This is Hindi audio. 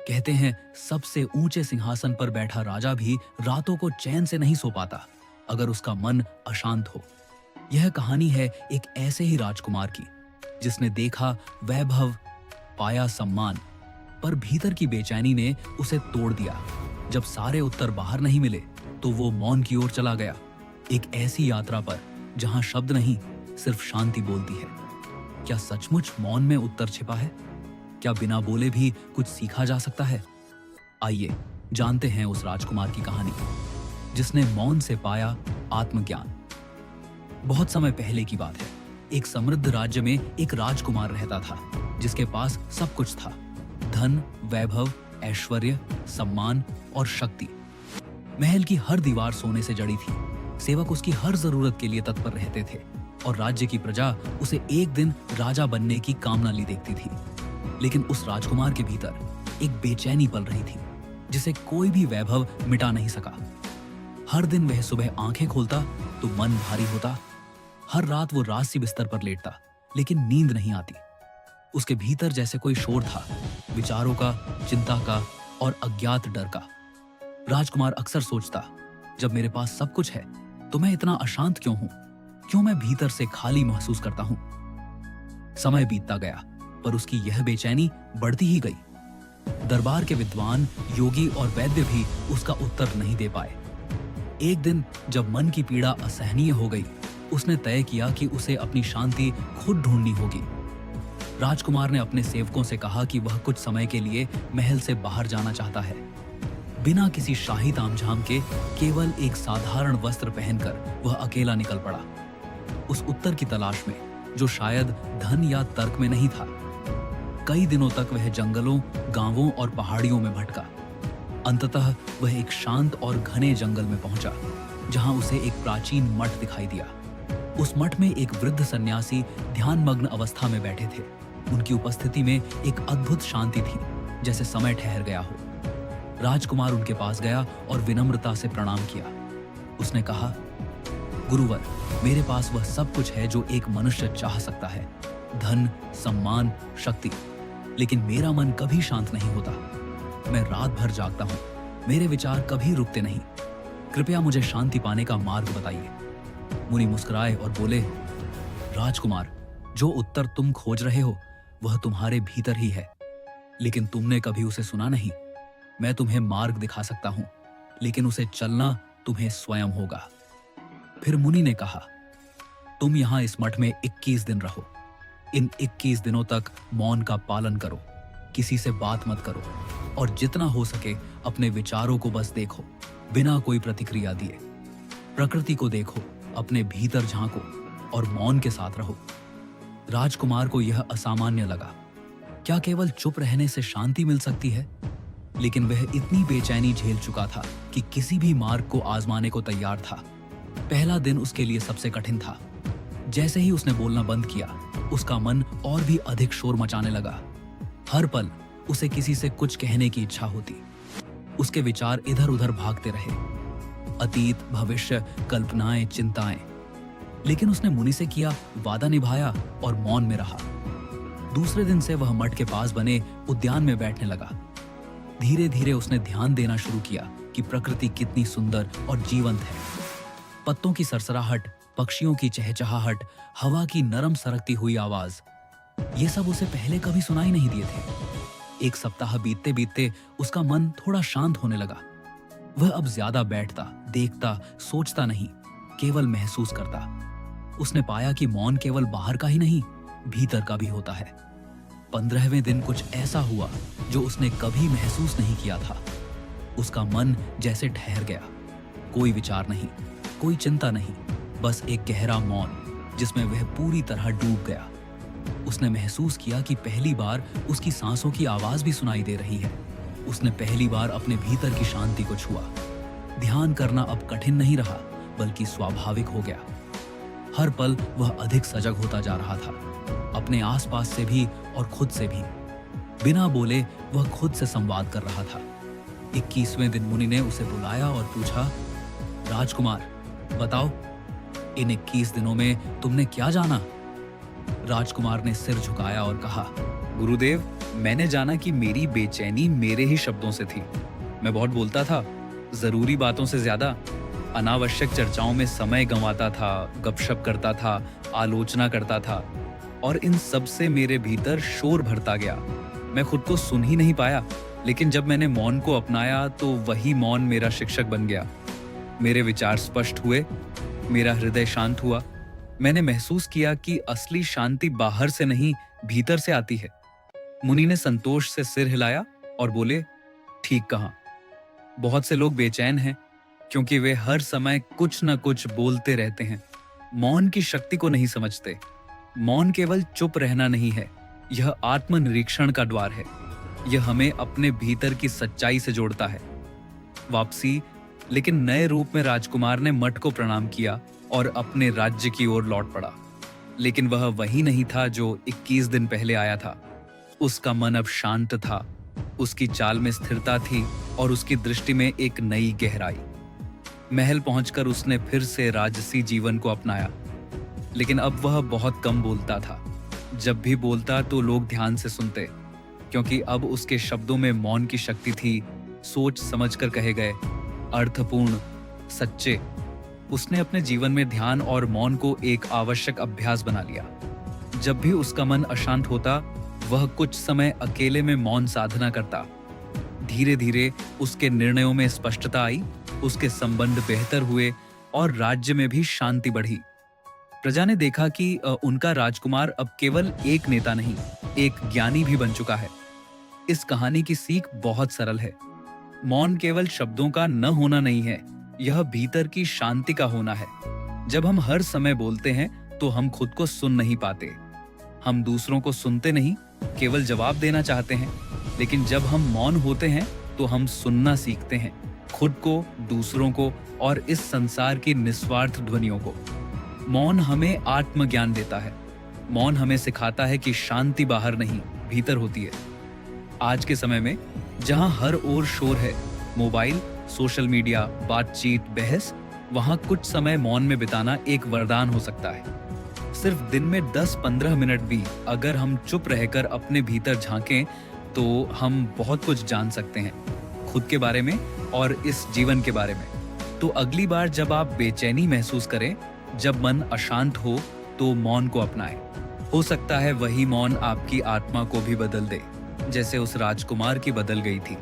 कहते हैं सबसे ऊंचे सिंहासन पर बैठा राजा भी रातों को चैन से नहीं सो पाता अगर उसका मन अशांत हो। यह कहानी है एक ऐसे ही राजकुमार की जिसने देखा वैभव, पाया सम्मान, पर भीतर की बेचैनी ने उसे तोड़ दिया। जब सारे उत्तर बाहर नहीं मिले तो वो मौन की ओर चला गया, एक ऐसी यात्रा पर जहां शब्द नहीं सिर्फ शांति बोलती है। क्या सचमुच मौन में उत्तर छिपा है? क्या बिना बोले भी कुछ सीखा जा सकता है? आइए जानते हैं उस राजकुमार की कहानी जिसने मौन से पाया आत्मज्ञान। बहुत समय पहले की बात है। एक समृद्ध राज्य में एक राजकुमार रहता था जिसके पास सब कुछ था, धन, वैभव, ऐश्वर्य, सम्मान और शक्ति। महल की हर दीवार सोने से जड़ी थी, सेवक उसकी हर जरूरत के लिए तत्पर रहते थे और राज्य की प्रजा उसे एक दिन राजा बनने की कामना ली देखती थी। लेकिन उस राजकुमार के भीतर एक बेचैनी पल रही थी जिसे कोई भी वैभव मिटा नहीं सका। हर दिन वह सुबह आंखें खोलता तो मन भारी होता, हर रात वो रात बिस्तर पर लेटता लेकिन नींद नहीं आती। उसके भीतर जैसे कोई शोर था, विचारों का, चिंता का और अज्ञात डर का। राजकुमार अक्सर सोचता, जब मेरे पास सब कुछ है तो मैं इतना अशांत क्यों हूं? क्यों मैं भीतर से खाली महसूस करता हूं? समय बीतता गया पर उसकी यह बेचैनी बढ़ती ही गई। दरबार के विद्वान, योगी और वैद्य भी उसका उत्तर नहीं दे पाए। एक दिन जब मन की पीड़ा असहनीय हो गई, उसने तय किया कि उसे अपनी शांति खुद ढूंढनी होगी। राजकुमार ने अपने सेवकों से कहा कि वह कुछ समय के लिए महल से बाहर जाना चाहता है। बिना किसी शाही तामझाम के केवल एक साधारण वस्त्र पहनकर वह अकेला निकल पड़ा, उस उत्तर की तलाश में जो शायद धन या तर्क में नहीं था। कई दिनों तक वह जंगलों, गांवों और पहाड़ियों में भटका। अंततः वह एक शांत और घने जंगल में पहुंचा जहां उसे एक प्राचीन मठ दिखाई दिया। उस मठ में एक वृद्ध सन्यासी ध्यानमग्न अवस्था में बैठे थे। उनकी उपस्थिति में एक अद्भुत शांति थी, जैसे समय ठहर गया हो। राजकुमार उनके पास गया और विनम्रता से प्रणाम किया। उसने कहा, गुरुवर, मेरे पास वह सब कुछ है जो एक मनुष्य चाह सकता है, धन, सम्मान, शक्ति, लेकिन मेरा मन कभी शांत नहीं होता। मैं रात भर जागता हूँ, मेरे विचार कभी रुकते नहीं। कृपया मुझे शांति पाने का मार्ग बताइए। मुनि मुस्कुराए और बोले, राजकुमार, जो उत्तर तुम खोज रहे हो वह तुम्हारे भीतर ही है, लेकिन तुमने कभी उसे सुना नहीं। मैं तुम्हें मार्ग दिखा सकता हूं, लेकिन उसे चलना तुम्हें स्वयं होगा। फिर मुनि ने कहा, तुम यहां इस मठ में 21 दिन रहो। इन 21 दिनों तक मौन का पालन करो, किसी से बात मत करो और जितना हो सके अपने विचारों को बस देखो, बिना कोई प्रतिक्रिया दिए। प्रकृति को देखो, अपने भीतर झांको और मौन के साथ रहो। राजकुमार को यह असामान्य लगा। क्या केवल चुप रहने से शांति मिल सकती है? लेकिन वह इतनी बेचैनी झेल चुका था कि किसी भी मार्ग को आजमाने को तैयार था। पहला दिन उसके लिए सबसे कठिन था। जैसे ही उसने बोलना बंद किया, उसका मन और भी अधिक शोर मचाने लगा। हर पल उसे किसी से कुछ कहने की इच्छा होती। उसके विचार इधर उधर भागते रहे, अतीत, भविष्य, कल्पनाएं, चिंताएं। लेकिन उसने मुनि से किया वादा निभाया और मौन में रहा। दूसरे दिन से वह मठ के पास बने उद्यान में बैठने लगा। धीरे धीरे उसने ध्यान देना शुरू किया कि प्रकृति कितनी सुंदर और जीवंत है। पत्तों की सरसराहट, पक्षियों की चहचहाहट, हवा की नरम सरकती हुई आवाज, ये सब उसे पहले कभी सुनाई नहीं दिए थे। एक सप्ताह बीतते बीतते उसका मन थोड़ा शांत होने लगा। वह अब ज्यादा बैठता, देखता, सोचता नहीं, केवल महसूस करता। उसने पाया कि मौन केवल बाहर का ही नहीं, भीतर का भी होता है। 15वें दिन कुछ ऐसा हुआ जो उसने कभी महसूस नहीं किया था। उसका मन जैसे ठहर गया। कोई विचार नहीं, कोई चिंता नहीं, बस एक गहरा मौन जिसमें वह पूरी तरह डूब गया। उसने महसूस किया कि पहली बार उसकी सांसों की आवाज भी सुनाई दे रही है। उसने पहली बार अपने भीतर की शांति को छुआ। ध्यान करना अब कठिन नहीं रहा, बल्कि स्वाभाविक हो गया। हर पल वह अधिक सजग होता जा रहा था, अपने आसपास से भी और खुद से भी। बिना बोले वह खुद से संवाद कर रहा था। 21वें दिन मुनि ने उसे बुलाया और पूछा, राजकुमार, बताओ, इन 21 दिनों में तुमने क्या जाना? राजकुमार ने सिर झुकाया और कहा, गुरुदेव, मैंने जाना कि मेरी बेचैनी मेरे ही शब्दों से थी। मैं बहुत बोलता था, जरूरी बातों से ज्यादा अनावश्यक चर्चाओं में समय गंवाता था, गपशप करता था, आलोचना करता था, और इन सब से मेरे भीतर शोर भरता गया। मैं खुद को सुन ही नहीं पाया, लेकिन जब मैंने मौन को अपनाया तो वही मौन मेरा शिक्षक बन गया। मेरे विचार स्पष्ट हुए, मेरा हृदय शांत हुआ। मैंने महसूस किया कि असली शांति बाहर से नहीं, भीतर से आती है। मुनि ने संतोष से सिर हिलाया और बोले, ठीक कहा। बहुत से लोग बेचैन हैं क्योंकि वे हर समय कुछ न कुछ बोलते रहते हैं, मौन की शक्ति को नहीं समझते। मौन केवल चुप रहना नहीं है, यह आत्मनिरीक्षण का द्वार है। यह हमें अपने भीतर की सच्चाई से जोड़ता है। वापसी। लेकिन नए रूप में राजकुमार ने मठ को प्रणाम किया और अपने राज्य की ओर लौट पड़ा। लेकिन वह वही नहीं था जो 21 दिन पहले आया था। उसका मन अब शांत था, उसकी चाल में स्थिरता थी और उसकी दृष्टि में एक नई गहराई। महल पहुंचकर उसने फिर से राजसी जीवन को अपनाया, लेकिन अब वह बहुत कम बोलता था। जब भी बोलता तो लोग ध्यान से सुनते, क्योंकि अब उसके शब्दों में मौन की शक्ति थी। सोच समझकर कहे गए, अर्थपूर्ण, सच्चे। उसने अपने जीवन में ध्यान और मौन को एक आवश्यक अभ्यास बना लिया। जब भी उसका मन अशांत होता, वह कुछ समय अकेले में मौन साधना करता। धीरे धीरे उसके निर्णयों में स्पष्टता आई, उसके संबंध बेहतर हुए और राज्य में भी शांति बढ़ी। प्रजा ने देखा कि उनका राजकुमार अब केवल एक नेता नहीं, एक ज्ञानी भी बन चुका है। इस कहानी की सीख बहुत सरल है। मौन केवल शब्दों का न होना नहीं है, यह भीतर की शांति का होना है। जब हम हर समय बोलते हैं तो हम खुद को सुन नहीं पाते। हम दूसरों को सुनते नहीं, केवल जवाब देना चाहते हैं। लेकिन जब हम मौन होते हैं तो हम सुनना सीखते हैं, खुद को, दूसरों को और इस संसार की निस्वार्थ ध्वनियों को। मौन हमें आत्मज्ञान देता है। मौन हमें सिखाता है कि शांति बाहर नहीं, भीतर होती है। आज के समय में जहां हर ओर शोर है, मोबाइल, सोशल मीडिया, बातचीत, बहस, वहां कुछ समय मौन में बिताना एक वरदान हो सकता है। सिर्फ दिन में 10-15 मिनट भी अगर हम चुप रहकर अपने भीतर झांकें तो हम बहुत कुछ जान सकते हैं, खुद के बारे में और इस जीवन के बारे में। तो अगली बार जब आप बेचैनी महसूस करें, जब मन अशांत हो, तो मौन को अपनाएं। हो सकता है वही मौन आपकी आत्मा को भी बदल दे, जैसे उस राजकुमार की बदल गई थी।